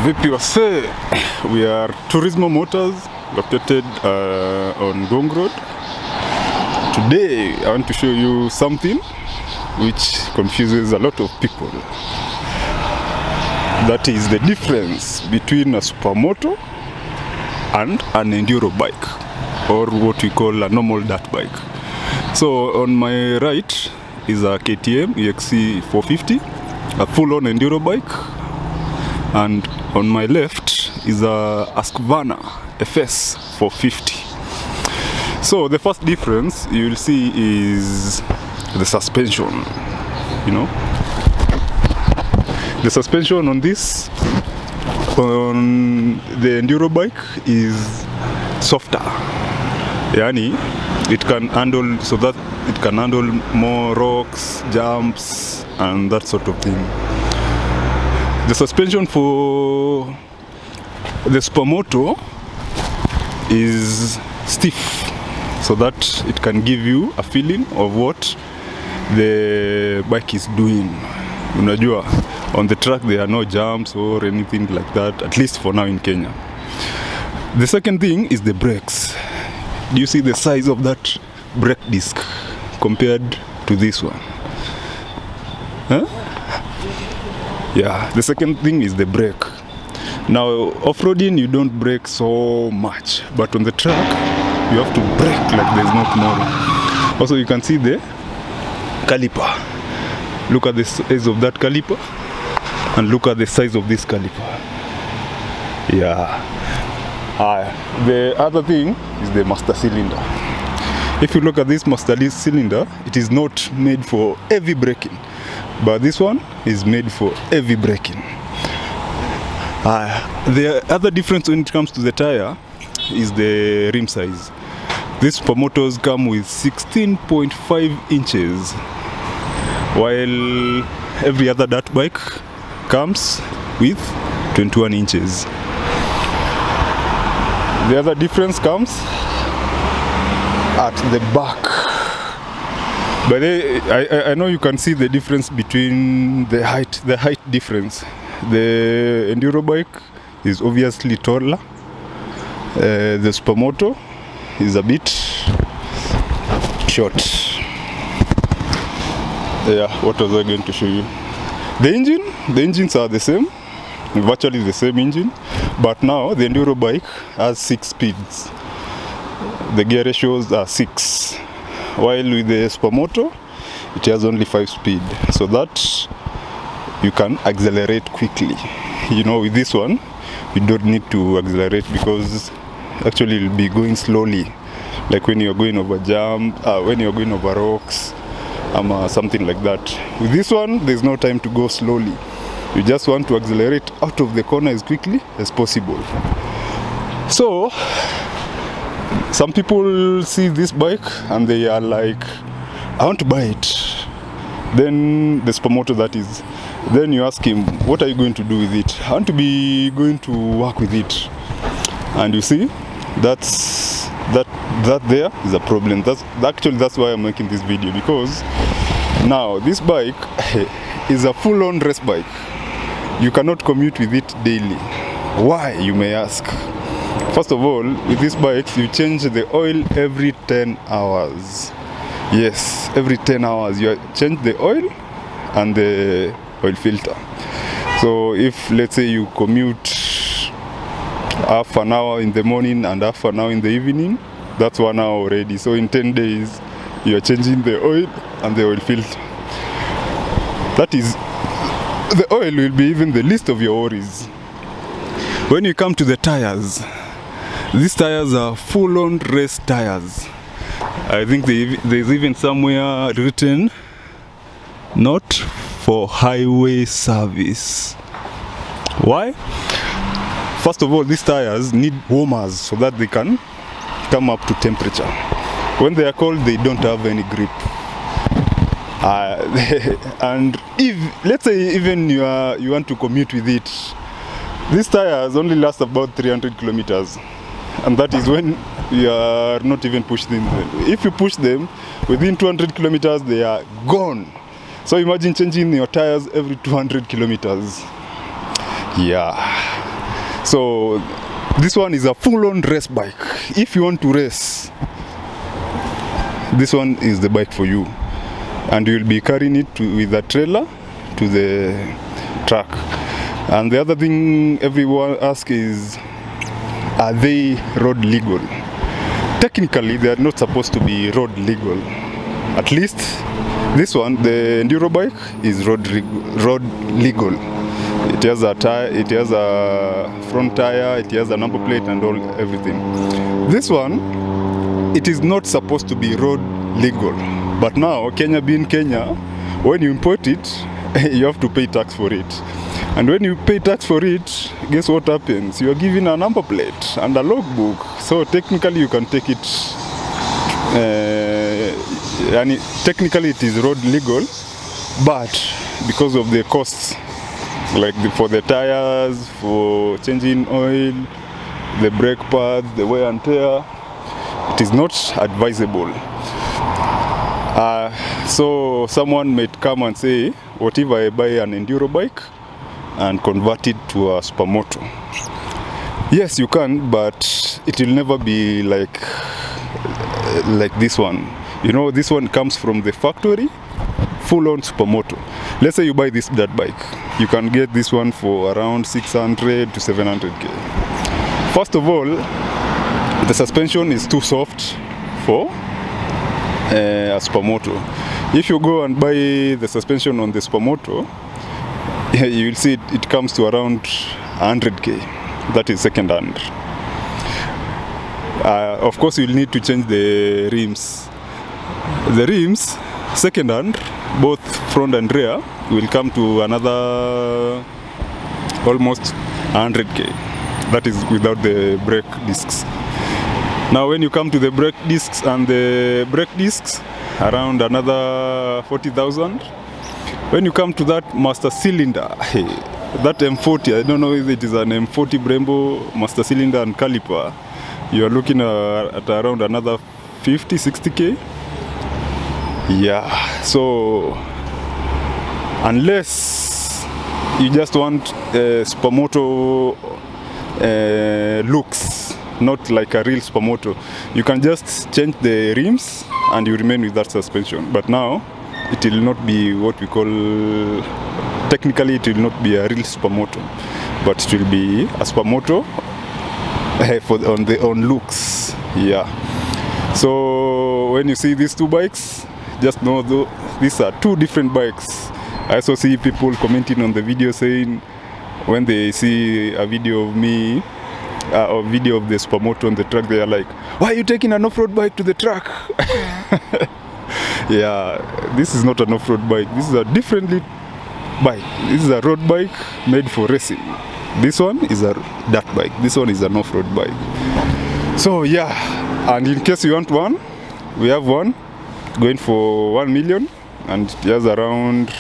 Vipi wase, we are Turismo Motors located on Gong Road. Today I want to show you something which confuses a lot of people. That is the difference between a Supermoto and an enduro bike, or what we call a normal dirt bike. So on my right is a KTM EXC 450, a full-on enduro bike. And on my left is a Husqvarna FS 450. So the first difference you will see is the suspension. You know, the suspension on this, on the enduro bike, is softer. Yani, it can handle, so that it can handle more rocks, jumps, and that sort of thing. The suspension for the Supermoto is stiff, so that it can give you a feeling of what the bike is doing. Unajua, on the track there are no jumps or anything like that, at least for now in Kenya. The second thing is the brakes. Do you see the size of that brake disc compared to this one? Huh? Yeah, the second thing is the brake. Now, off-roading you don't brake so much, but on the track you have to brake like there's no tomorrow. Also, you can see the caliper. Look at the size of that caliper and look at the size of this caliper. Yeah. The other thing is the master cylinder. If you look at this master cylinder, it is not made for heavy braking, but this one is made for heavy braking. The other difference when it comes to the tire is the rim size. These Supermotos come with 16.5 inches, while every other dirt bike comes with 21 inches. The other difference comes at the back. But I know you can see the difference between the height difference. The enduro bike is obviously taller. The Supermoto is a bit short. Yeah, what was I going to show you? The engines are the same, virtually the same engine, but now the enduro bike has 6 speeds. The gear ratios are 6. While with the Supermoto, it has only 5 speed, so that you can accelerate quickly. You know, with this one, you don't need to accelerate because actually you'll be going slowly, like when you're going over when you're going over rocks, something like that. With this one, there's no time to go slowly. You just want to accelerate out of the corner as quickly as possible. So, some people see this bike and they are like, I want to buy it. Then the Supermoto, that is. Then you ask him, what are you going to do with it? I want to be going to work with it. And you see, that there is a problem. That's why I'm making this video, because now this bike is a full-on race bike. You cannot commute with it daily. Why, you may ask? First of all, with these bikes, you change the oil every 10 hours. Yes, every 10 hours you change the oil and the oil filter. So if, let's say, you commute half an hour in the morning and half an hour in the evening, that's 1 hour already. So in 10 days, you are changing the oil and the oil filter. That is, the oil will be even the least of your worries. When you come to the tires, these tires are full-on race tires. I think there's even somewhere written, not for highway service. Why? First of all, these tires need warmers so that they can come up to temperature. When they are cold, they don't have any grip. And if, let's say, even you want to commute with it, these tires only last about 300 kilometers. And that is when you are not even pushing them. If you push them, within 200 kilometers, they are gone. So imagine changing your tires every 200 kilometers. Yeah. So this one is a full-on race bike. If you want to race, this one is the bike for you, and you will be carrying it with a trailer to the track. And the other thing everyone asks is, are they road legal? Technically, they are not supposed to be road legal. At least this one, the enduro bike, is road legal. It has a tire, it has a front tire, it has a number plate and everything. This one, it is not supposed to be road legal. But now, Kenya being Kenya, when you import it, you have to pay tax for it. And when you pay tax for it, guess what happens? You are given a number plate and a logbook. So technically you can take it, and technically it is road legal, but because of the costs, like for the tires, for changing oil, the brake pads, the wear and tear, it is not advisable. So someone might come and say, what if I buy an enduro bike and convert it to a Supermoto? Yes, you can, but it will never be like this one. You know, this one comes from the factory, full-on Supermoto. Let's say you buy this dirt bike, you can get this one for around 600 to 700k. First of all, the suspension is too soft for a Supermoto. If you go and buy the suspension on the Supermoto, you will see it comes to around 100k. That is second hand. Of course, you'll need to change the rims. The rims, second hand, both front and rear, will come to another almost 100k. That is without the brake discs. Now when you come to the brake discs and the brake discs, around another 40,000. When you come to that master cylinder, that M40, I don't know if it is an M40 Brembo master cylinder and caliper, you are looking at around another 50, 60k. Yeah, so unless you just want Supermoto looks, not like a real Supermoto, you can just change the rims and you remain with that suspension. But now it will not be what we call, technically it will not be a real Supermoto, but it will be a Supermoto on looks. Yeah. So when you see these two bikes, just know though these are two different bikes. I also see people commenting on the video saying, when they see a video of me, a video of the Supermoto on the track, they are like, why are you taking an off-road bike to the track? Yeah, this is not an off-road bike. This is a differently bike. This is a road bike made for racing. This one is a dirt bike. This one is an off-road bike. So yeah, and in case you want one, we have one going for 1 million, and it has around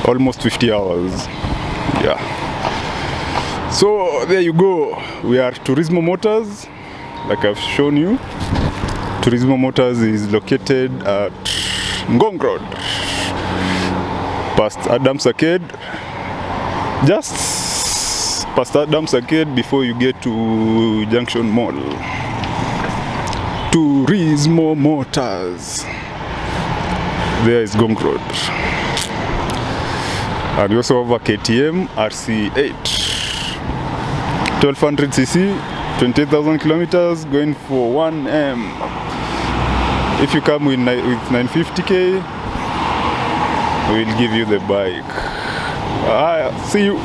almost 50 hours. Yeah. So there you go. We are Turismo Motors, like I've shown you. Turismo Motors is located at Ngong Road, past Adams Arcade. Just past Adams Arcade before you get to Junction Mall. Turismo Motors. There is Ngong Road. And we also have a KTM RC8. 1200cc, 28,000 kilometers, going for 1M. If you come with 950k, we'll give you the bike. See you.